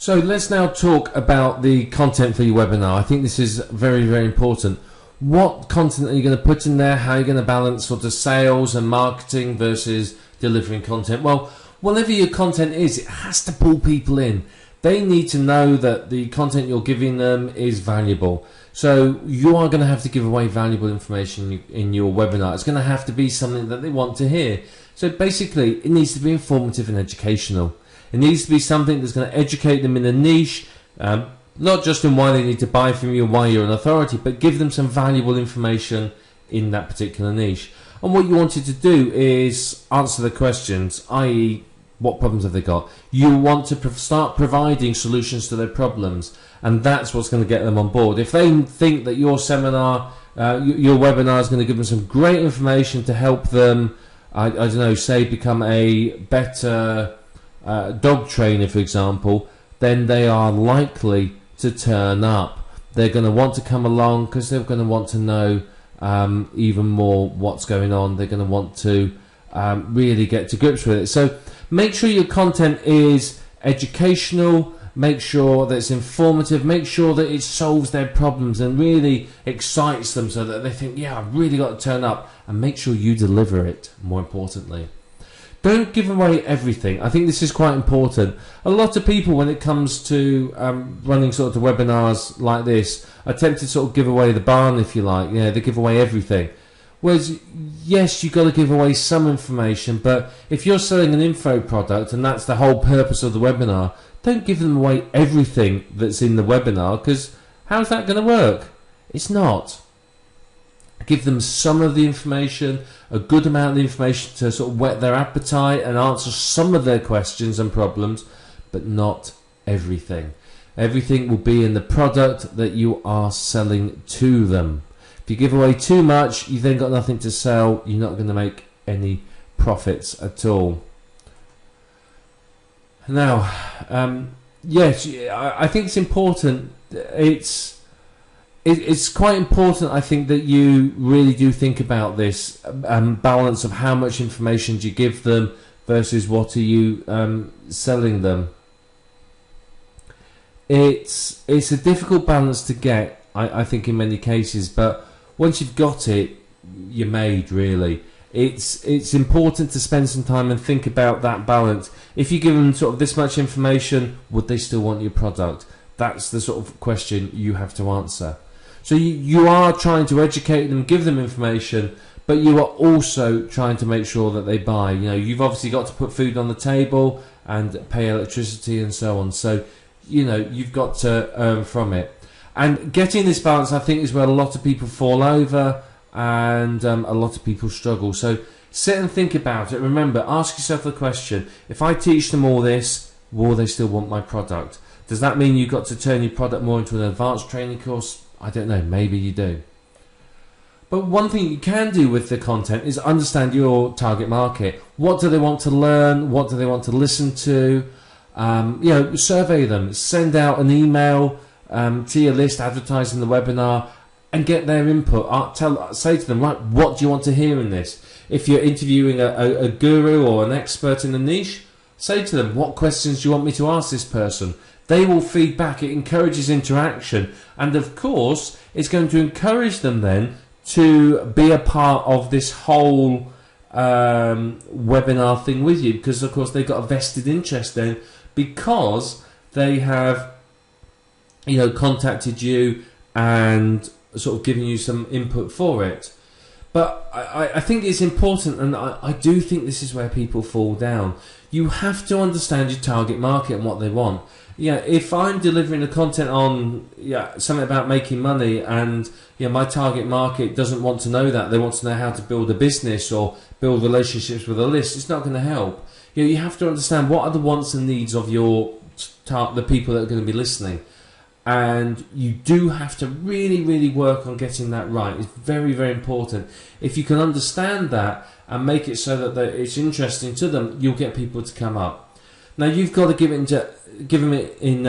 So let's now talk about the content for your webinar. I think this is very, very important. What content are you going to put in there? How are you going to balance sort of sales and marketing versus delivering content? Well, whatever your content is, it has to pull people in. They need to know that the content you're giving them is valuable. So you are going to have to give away valuable information in your webinar. It's going to have to be something that they want to hear. So basically, it needs to be informative and educational. It needs to be something that's going to educate them in a niche, not just in why they need to buy from you, why you're an authority, but give them some valuable information in that particular niche. And what you wanted to do is answer the questions, i.e., what problems have they got? You want to start providing solutions to their problems, and that's what's going to get them on board. If they think that your seminar, your webinar is going to give them some great information to help them, I don't know, say become a better dog trainer, for example, then they are likely to turn up. They're going to want to come along because they're going to want to know even more what's going on. They're going to want to really get to grips with it. So make sure your content is educational, make sure that it's informative, make sure that it solves their problems and really excites them so that they think, yeah, I've really got to turn up, and make sure you deliver it, more importantly. Don't give away everything. I think this is quite important. A lot of people, when it comes to running sort of webinars like this, are tempted to sort of give away the barn, if you like. Yeah, they give away everything. Whereas, yes, you've got to give away some information, but if you're selling an info product and that's the whole purpose of the webinar, don't give them away everything that's in the webinar, because how's that going to work? It's not. Give them some of the information, a good amount of the information to sort of whet their appetite and answer some of their questions and problems, but not everything. Everything will be in the product that you are selling to them. If you give away too much, you've then got nothing to sell. You're not going to make any profits at all. Now, yes, I think it's important. It's quite important, I think, that you really do think about this balance of how much information do you give them versus what are you selling them. It's a difficult balance to get, I think, in many cases, but once you've got it, you're made, really. It's important to spend some time and think about that balance. If you give them sort of this much information, would they still want your product? That's the sort of question you have to answer. So you are trying to educate them, give them information, but you are also trying to make sure that they buy. You know, you've obviously got to put food on the table and pay electricity and so on. So, you know, you've got to earn from it. And getting this balance, I think, is where a lot of people fall over and a lot of people struggle. So sit and think about it. Remember, ask yourself the question, if I teach them all this, will they still want my product? Does that mean you've got to turn your product more into an advanced training course? I don't know, maybe you do. But one thing you can do with the content is understand your target market. What do they want to learn? What do they want to listen to? You know, survey them. Send out an email to your list advertising the webinar and get their input. Say to them, right, what do you want to hear in this? If you're interviewing a guru or an expert in the niche, say to them, what questions do you want me to ask this person? They will feed back. It encourages interaction, and of course it's going to encourage them then to be a part of this whole webinar thing with you, because of course they've got a vested interest then, because they have, you know, contacted you and sort of given you some input for it. But I think it's important, and I do think this is where people fall down. You have to understand your target market and what they want. Yeah, if I'm delivering the content on something about making money, and my target market doesn't want to know that, they want to know how to build a business or build relationships with a list, it's not going to help. You have to understand what are the wants and needs of the people that are going to be listening, and you do have to really, really work on getting that right. It's very, very important. If you can understand that and make it so that it's interesting to them, you'll get people to come up. Now you've got to give them it in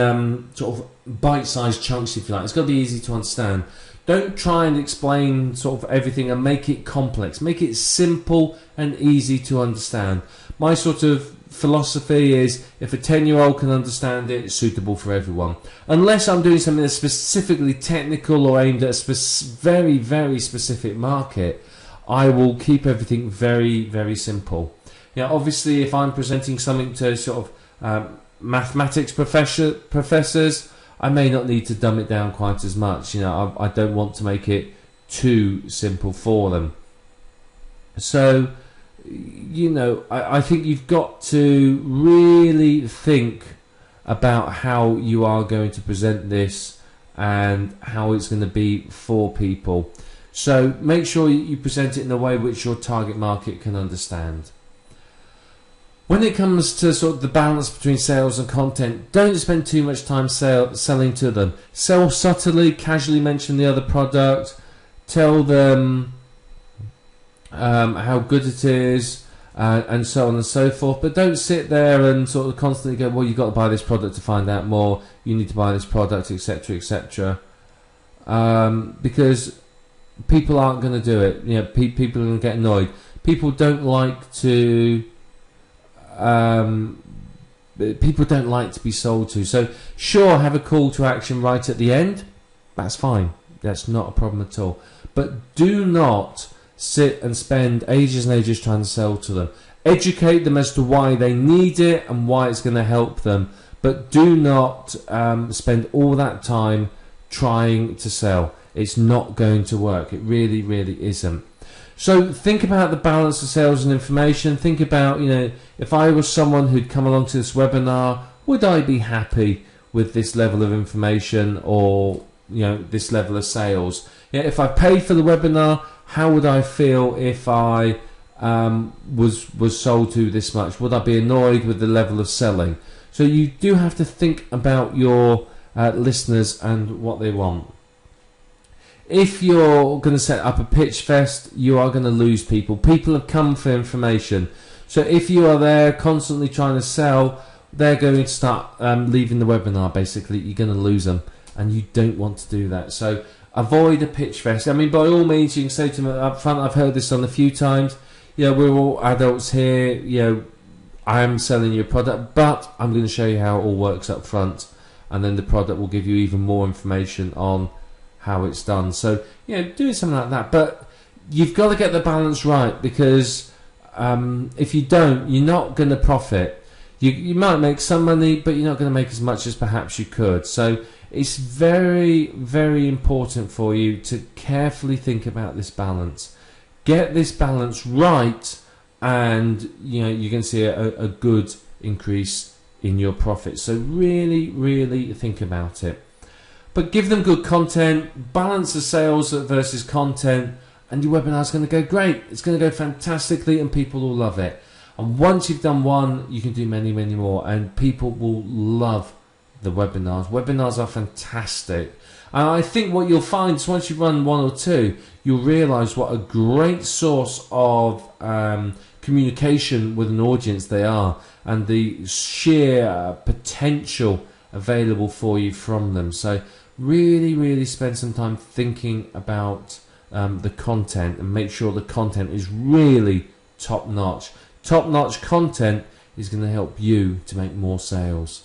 sort of bite-sized chunks, if you like. It's got to be easy to understand. Don't try and explain sort of everything and make it complex. Make it simple and easy to understand. My sort of philosophy is, if a 10-year-old can understand it, it's suitable for everyone. Unless I'm doing something that's specifically technical or aimed at a very, very specific market, I will keep everything very, very simple. Obviously, if I'm presenting something to sort of mathematics professors, I may not need to dumb it down quite as much. I don't want to make it too simple for them. So, I think you've got to really think about how you are going to present this and how it's going to be for people. So make sure you present it in a way which your target market can understand. When it comes to sort of the balance between sales and content, don't spend too much time selling to them. Sell subtly, casually mention the other product, tell them how good it is, and so on and so forth. But don't sit there and sort of constantly go, well, you've got to buy this product to find out more, you need to buy this product, etc., etc. Because people aren't going to do it. People are going to get annoyed. People don't like to be sold to. So sure, have a call to action right at the end. That's fine. That's not a problem at all. But do not sit and spend ages and ages trying to sell to them. Educate them as to why they need it and why it's going to help them. But do not spend all that time trying to sell. It's not going to work. It really, really isn't. So think about the balance of sales and information. Think about, if I was someone who'd come along to this webinar, would I be happy with this level of information or, this level of sales? If I paid for the webinar, how would I feel if I was sold to this much? Would I be annoyed with the level of selling? So you do have to think about your listeners and what they want. If you're going to set up a pitch fest, you are going to lose people. People have come for information. So if you are there constantly trying to sell, they're going to start leaving the webinar, basically. You're going to lose them, and you don't want to do that. So avoid a pitch fest. I mean, by all means, you can say to them up front, I've heard this on a few times, we're all adults here, I am selling you a product, but I'm going to show you how it all works up front, and then the product will give you even more information on how it's done. So doing something like that, but you've got to get the balance right, because if you don't, you're not going to profit. You might make some money, but you're not going to make as much as perhaps you could. So it's very, very important for you to carefully think about this balance. Get this balance right, and you're going to see a good increase in your profit. So really, really think about it. But give them good content, balance the sales versus content, and your webinar is going to go great. It's going to go fantastically, and people will love it. And once you've done one, you can do many, many more, and people will love the webinars. Webinars are fantastic. And I think what you'll find is once you run one or two, you'll realize what a great source of communication with an audience they are, and the sheer potential available for you from them. So really, really spend some time thinking about the content, and make sure the content is really top-notch. Top-notch content is going to help you to make more sales.